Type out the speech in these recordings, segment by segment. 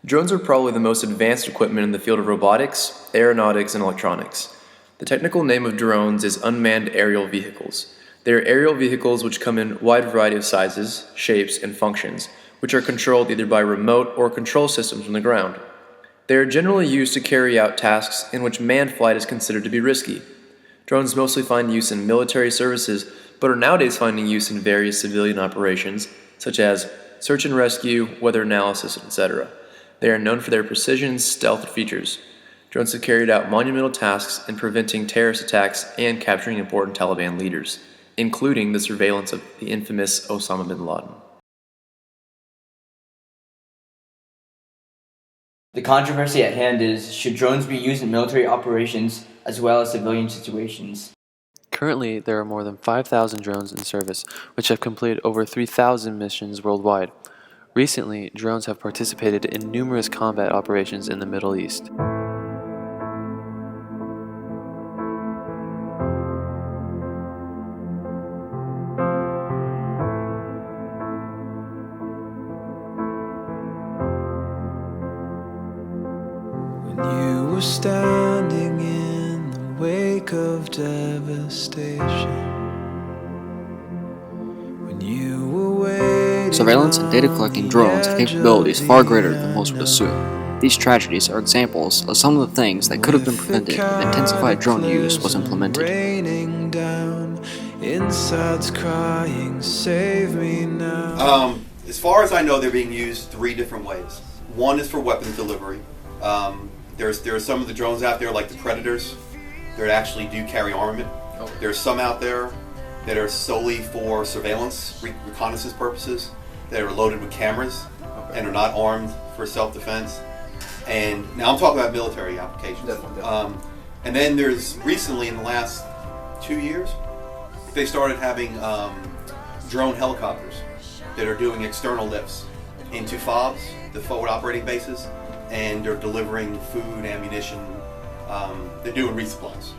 Drones are probably the most advanced equipment in the field of robotics, aeronautics, and electronics. The technical name of drones is unmanned aerial vehicles. They are aerial vehicles which come in a wide variety of sizes, shapes, and functions, which are controlled either by remote or control systems from the ground. They are generally used to carry out tasks in which manned flight is considered to be risky. Drones mostly find use in military services, but are nowadays finding use in various civilian operations, such as search and rescue, weather analysis, etc. They are known for their precision, stealth features. Drones have carried out monumental tasks in preventing terrorist attacks and capturing important Taliban leaders, including the surveillance of the infamous Osama bin Laden. The controversy at hand is, should drones be used in military operations as well as civilian situations? Currently, there are more than 5,000 drones in service, which have completed over 3,000 missions worldwide. Recently, drones have participated in numerous combat operations in the Middle East. When you were standing in the wake of devastation, when you were waiting, Surveillance and data collecting drones have capabilities far greater than most would assume. These tragedies are examples of some of the things that could have been prevented if intensified drone use was implemented. raining down, insides crying, save me now. As far as I know, they're being used three different ways. One is for weapons delivery. There are some of the drones out there, like the Predators, that actually do carry armament. Okay. There's some out there that are solely for surveillance, reconnaissance purposes, that are loaded with cameras and are not armed for self-defense. And now I'm talking about military applications. Definitely. And then there's recently, in the last 2 years, they started having drone helicopters that are doing external lifts into FOBs, the forward operating bases, and they're delivering food, ammunition. They're doing resupplies.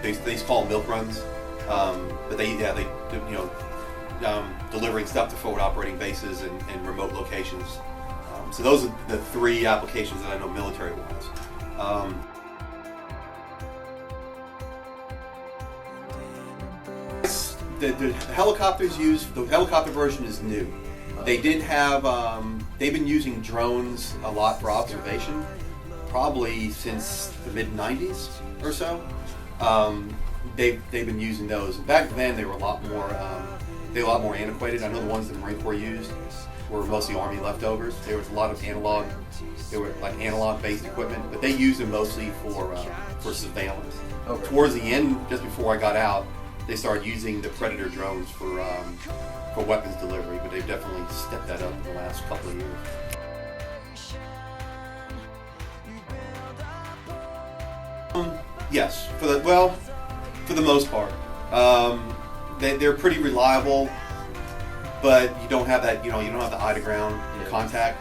They used to call them milk runs, but they delivering stuff to forward operating bases and remote locations. So those are the three applications that I know military-wise. The helicopters used, the helicopter version is new. They did have, they've been using drones a lot for observation, probably since the mid-90s or so. They've been using those. Back then they were a lot more antiquated. I know the ones that the Marine Corps used were mostly Army leftovers. There was a lot of analog, they were like analog-based equipment, but they used them mostly for surveillance. Okay. Towards the end, just before I got out, they started using the Predator drones for weapons delivery, but they've definitely stepped that up in the last couple of years. Yes, for the most part, they're pretty reliable, but you don't have that, you don't have the eye to ground contact.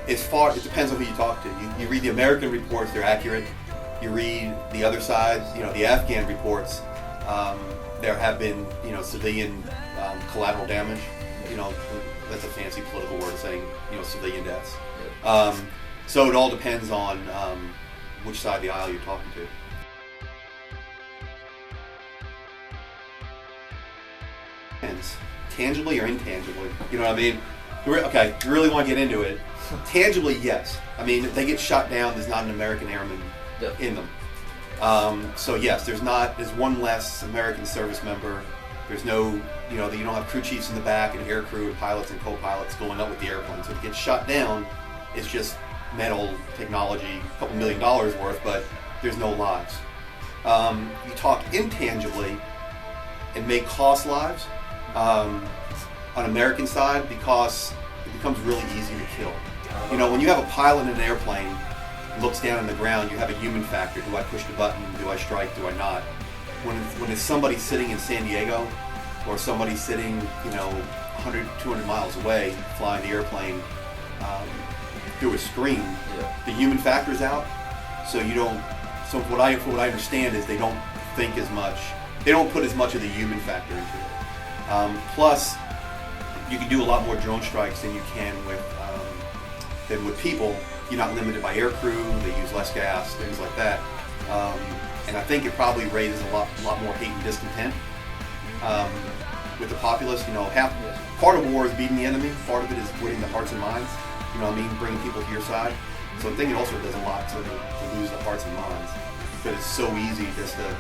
It depends on who you talk to. You read the American reports; they're accurate. You read the other side, the Afghan reports. There have been, civilian collateral damage. That's a fancy political word saying, civilian deaths. So it all depends on which side of the aisle you're talking to. Depends. Tangibly or intangibly, you know what I mean? Okay, you really want to get into it. Tangibly, yes. I mean, if they get shot down, there's not an American airman in them. So yes, there's one less American service member. There's no, you don't have crew chiefs in the back and air crew and pilots and co-pilots going up with the airplane. So if it gets shot down, it's just metal technology, a couple $1 million worth, but there's no lives. You talk intangibly, it may cost lives on American side because it becomes really easy to kill. When you have a pilot in an airplane, looks down on the ground, you have a human factor. Do I push the button? Do I strike? Do I not? When it's somebody sitting in San Diego or somebody sitting, 100, 200 miles away flying the airplane through a screen, the human factor's out. So you don't. So what I understand is they don't think as much. They don't put as much of the human factor into it. Plus, you can do a lot more drone strikes than you can with than with people. You're not limited by air crew, they use less gas, things like that. And I think it probably raises a lot more hate and discontent with the populace. You know, part of war is beating the enemy, part of it is winning the hearts and minds, you know what I mean, bringing people to your side. So I think it also does a lot to lose the hearts and minds, because it's so easy just to,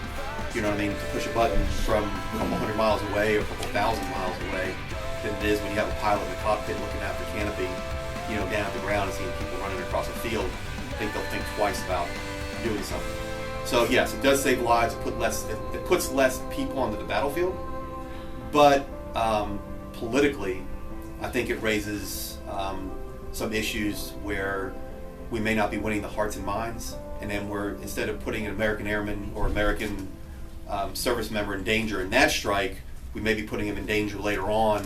you know what I mean, to push a button from a couple hundred miles away or a couple thousand miles away than it is when you have a pilot in the cockpit looking out the canopy, you know, down at the ground and seeing people running across a field. I think they'll think twice about doing something. So yes, it does save lives. It puts less people onto the battlefield, but politically, I think it raises some issues where we may not be winning the hearts and minds, and then instead of putting an American airman or American service member in danger in that strike, we may be putting him in danger later on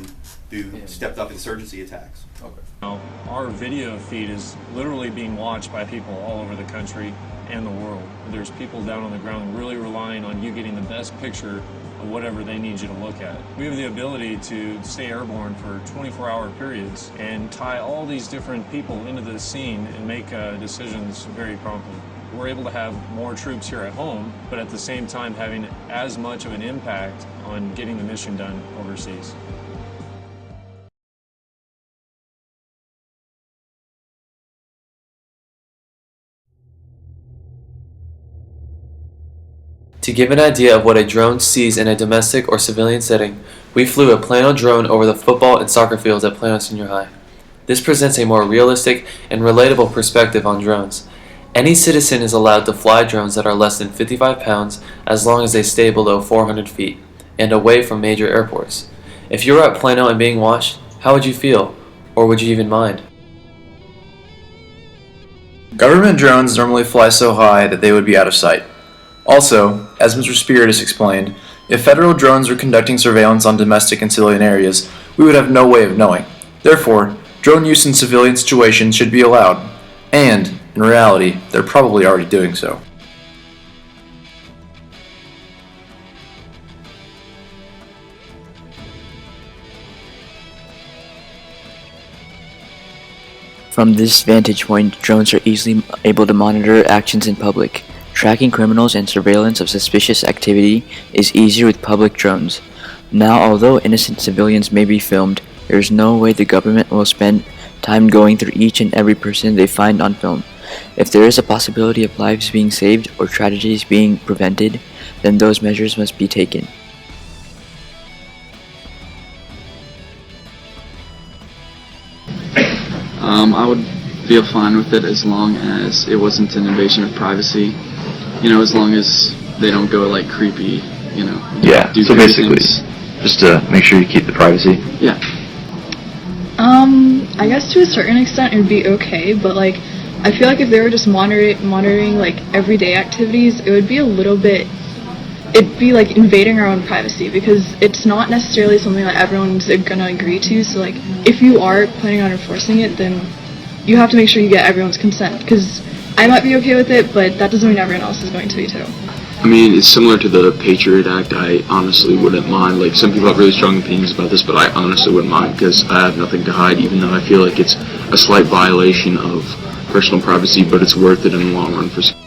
through stepped up insurgency attacks. Okay. Our video feed is literally being watched by people all over the country and the world. There's people down on the ground really relying on you getting the best picture of whatever they need you to look at. We have the ability to stay airborne for 24-hour periods and tie all these different people into the scene and make decisions very promptly. We're able to have more troops here at home, but at the same time having as much of an impact on getting the mission done overseas. To give an idea of what a drone sees in a domestic or civilian setting, we flew a Plano drone over the football and soccer fields at Plano Senior High. This presents a more realistic and relatable perspective on drones. Any citizen is allowed to fly drones that are less than 55 pounds as long as they stay below 400 feet and away from major airports. If you were at Plano and being watched, how would you feel? Or would you even mind? Government drones normally fly so high that they would be out of sight. Also, as Mr. Spiritus explained, if federal drones were conducting surveillance on domestic and civilian areas, we would have no way of knowing. Therefore, drone use in civilian situations should be allowed, and, in reality, they're probably already doing so. From this vantage point, drones are easily able to monitor actions in public. Tracking criminals and surveillance of suspicious activity is easier with public drones. Now, although innocent civilians may be filmed, there is no way the government will spend time going through each and every person they find on film. If there is a possibility of lives being saved or tragedies being prevented, then those measures must be taken. I would feel fine with it as long as it wasn't an invasion of privacy. You know, as long as they don't go like creepy, you know. Yeah, so basically, just to make sure you keep the privacy. Yeah. I guess to a certain extent it would be okay, but like, I feel like if they were just monitoring like everyday activities, it would be a little bit, it'd be like invading our own privacy, because it's not necessarily something that everyone's gonna agree to. So like, if you are planning on enforcing it, then you have to make sure you get everyone's consent, because I might be okay with it, but that doesn't mean everyone else is going to be too. I mean, it's similar to the Patriot Act. I honestly wouldn't mind. Like, some people have really strong opinions about this, but I honestly wouldn't mind, because I have nothing to hide, even though I feel like it's a slight violation of personal privacy, but it's worth it in the long run for security.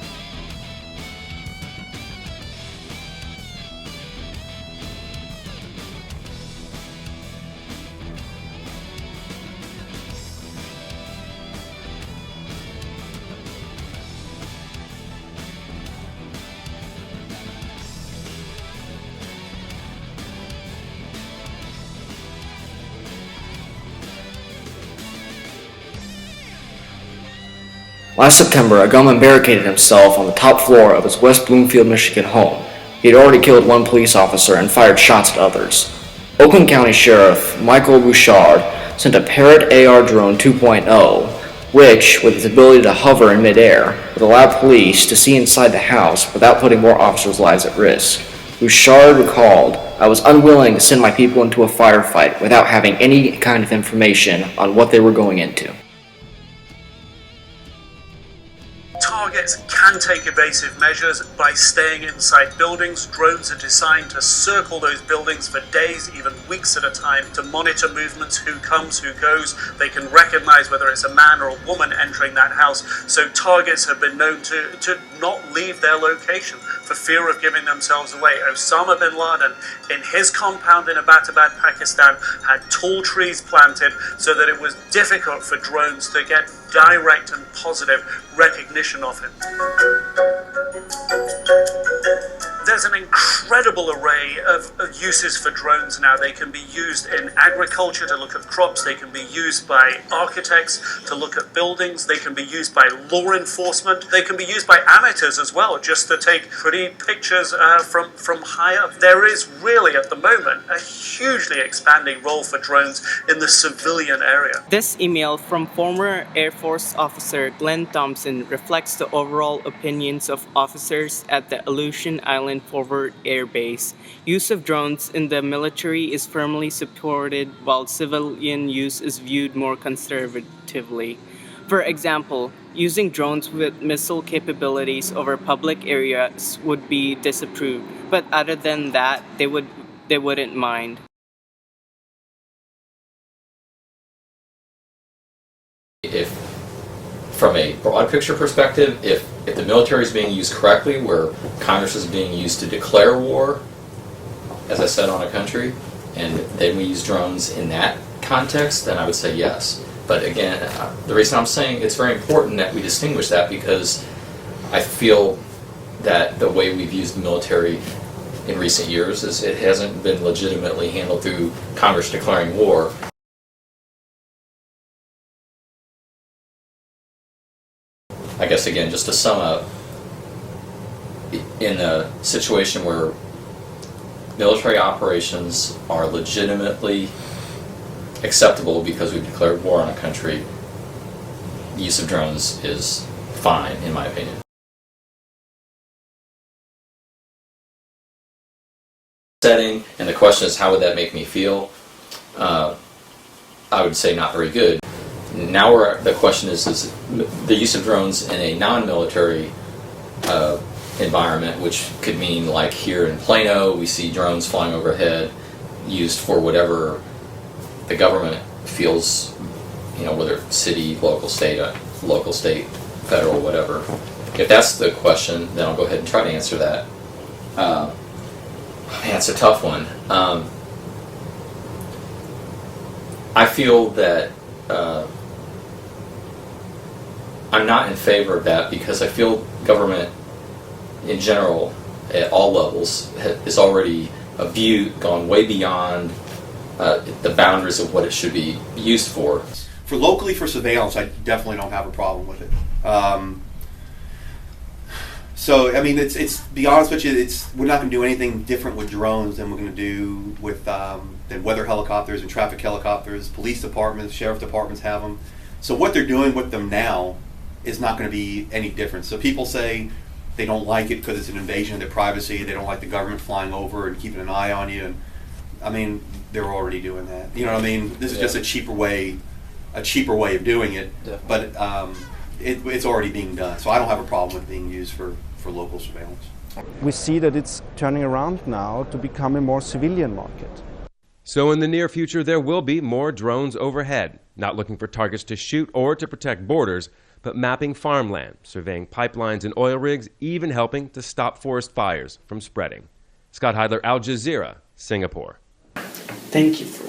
Last September, a gunman barricaded himself on the top floor of his West Bloomfield, Michigan home. He had already killed one police officer and fired shots at others. Oakland County Sheriff Michael Bouchard sent a Parrot AR drone 2.0, which, with its ability to hover in midair, would allow police to see inside the house without putting more officers' lives at risk. Bouchard recalled, "I was unwilling to send my people into a firefight without having any kind of information on what they were going into." targets can take evasive measures by staying inside buildings. Drones are designed to circle those buildings for days, even weeks at a time, to monitor movements, who comes, who goes. They can recognize whether it's a man or a woman entering that house. So targets have been known to not leave their location for fear of giving themselves away. Osama bin Laden, in his compound in Abbottabad, Pakistan, had tall trees planted so that it was difficult for drones to get direct and positive recognition of him. There's an incredible array of uses for drones now. They can be used in agriculture to look at crops. They can be used by architects to look at buildings. They can be used by law enforcement. They can be used by amateurs as well, just to take pretty pictures from high up. There is really, at the moment, a hugely expanding role for drones in the civilian area. This email from former Air Force officer Glenn Thompson reflects the overall opinions of officers at the Aleutian Island Forward Air Base. Use of drones in the military is firmly supported, while civilian use is viewed more conservatively. For example, using drones with missile capabilities over public areas would be disapproved, but other than that, they wouldn't mind. If, from a broad picture perspective, if the military is being used correctly, where Congress is being used to declare war, as I said, on a country, and then we use drones in that context, then I would say yes. But again, the reason I'm saying it's very important that we distinguish that, because I feel that the way we've used the military in recent years is it hasn't been legitimately handled through Congress declaring war. I guess again, just to sum up, in a situation where military operations are legitimately acceptable because we've declared war on a country, the use of drones is fine, in my opinion. Setting, and the question is, how would that make me feel? I would say not very good. Now the question is the use of drones in a non-military environment, which could mean, like here in Plano, we see drones flying overhead used for whatever the government feels, whether city, local, state, federal, whatever. If that's the question, then I'll go ahead and try to answer that. It's a tough one. I feel that I'm not in favor of that, because I feel government in general at all levels is already gone way beyond the boundaries of what it should be used for. For locally, for surveillance, I definitely don't have a problem with it. So I mean, it's be honest with you, we're not going to do anything different with drones than we're going to do with than weather helicopters and traffic helicopters. Police departments, sheriff departments have them. So what they're doing with them now is not going to be any different. So people say they don't like it because it's an invasion of their privacy. They don't like the government flying over and keeping an eye on you. And I mean, they're already doing that. You know what I mean? This is just a cheaper way of doing it. Definitely. But it's already being done. So I don't have a problem with being used for local surveillance. We see that it's turning around now to become a more civilian market. So in the near future, there will be more drones overhead, not looking for targets to shoot or to protect borders, but mapping farmland, surveying pipelines and oil rigs, even helping to stop forest fires from spreading. Scott Heidler, Al Jazeera, Singapore. Thank you for